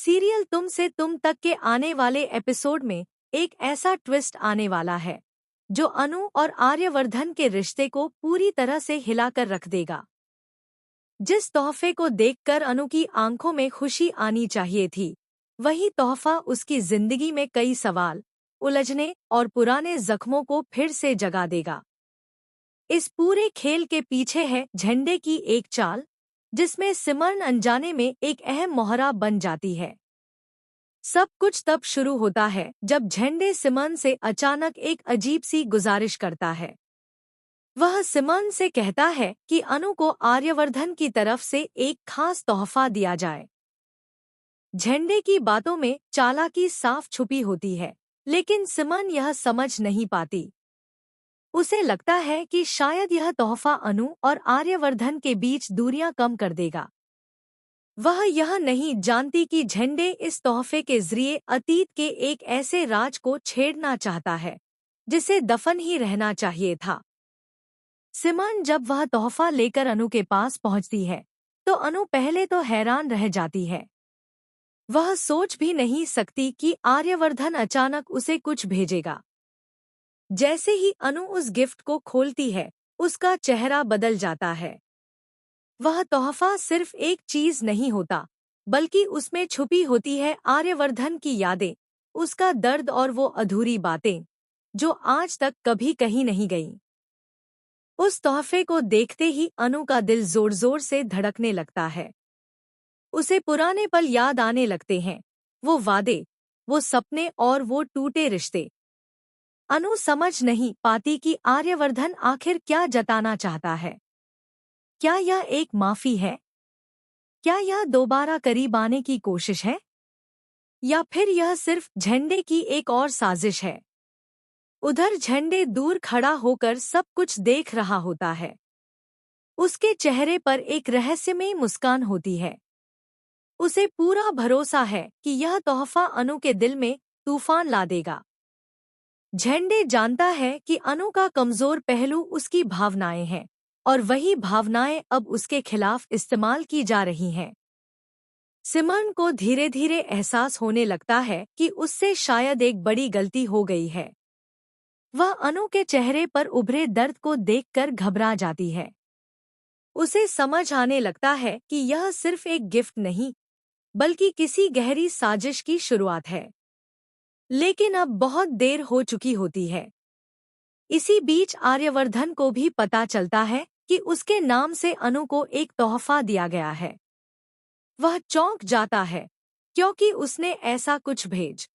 Serial तुम से तुम तक के आने वाले एपिसोड में एक ऐसा ट्विस्ट आने वाला है जो अनु और आर्यवर्धन के रिश्ते को पूरी तरह से हिलाकर रख देगा। जिस तोहफे को देखकर अनु की आंखों में खुशी आनी चाहिए थी, वही तोहफा उसकी जिंदगी में कई सवाल, उलझने और पुराने जख्मों को फिर से जगा देगा। इस पूरे खेल के पीछे है झंडे की एक चाल, जिसमें सिमरन अनजाने में एक अहम मोहरा बन जाती है। सब कुछ तब शुरू होता है जब झंडे सिमरन से अचानक एक अजीब सी गुजारिश करता है। वह सिमरन से कहता है कि अनु को आर्यवर्धन की तरफ से एक खास तोहफा दिया जाए। झंडे की बातों में चालाकी साफ छुपी होती है, लेकिन सिमरन यह समझ नहीं पाती। उसे लगता है कि शायद यह तोहफा अनु और आर्यवर्धन के बीच दूरियां कम कर देगा। वह यह नहीं जानती कि झंडे इस तोहफे के जरिए अतीत के एक ऐसे राज को छेड़ना चाहता है जिसे दफन ही रहना चाहिए था। सिमरन जब वह तोहफा लेकर अनु के पास पहुंचती है तो अनु पहले तो हैरान रह जाती है। वह सोच भी नहीं सकती कि आर्यवर्धन अचानक उसे कुछ भेजेगा। जैसे ही अनु उस गिफ्ट को खोलती है, उसका चेहरा बदल जाता है। वह तोहफा सिर्फ एक चीज नहीं होता, बल्कि उसमें छुपी होती है आर्यवर्धन की यादें, उसका दर्द और वो अधूरी बातें जो आज तक कभी कहीं नहीं गईं। उस तोहफे को देखते ही अनु का दिल जोर जोर से धड़कने लगता है। उसे पुराने पल याद आने लगते हैं, वो वादे, वो सपने और वो टूटे रिश्ते। अनु समझ नहीं पाती कि आर्यवर्धन आखिर क्या जताना चाहता है। क्या यह एक माफी है? क्या यह दोबारा करीब आने की कोशिश है? या फिर यह सिर्फ झंडे की एक और साजिश है? उधर झंडे दूर खड़ा होकर सब कुछ देख रहा होता है। उसके चेहरे पर एक रहस्यमयी मुस्कान होती है। उसे पूरा भरोसा है कि यह तोहफा अनु के दिल में तूफान ला देगा। झंडे जानता है कि अनु का कमजोर पहलू उसकी भावनाएं हैं, और वही भावनाएं अब उसके खिलाफ इस्तेमाल की जा रही हैं। सिमरन को धीरे धीरे एहसास होने लगता है कि उससे शायद एक बड़ी गलती हो गई है। वह अनु के चेहरे पर उभरे दर्द को देखकर घबरा जाती है। उसे समझ आने लगता है कि यह सिर्फ एक गिफ्ट नहीं, बल्कि किसी गहरी साजिश की शुरुआत है। लेकिन अब बहुत देर हो चुकी होती है। इसी बीच आर्यवर्धन को भी पता चलता है कि उसके नाम से अनु को एक तोहफा दिया गया है। वह चौंक जाता है, क्योंकि उसने ऐसा कुछ भेज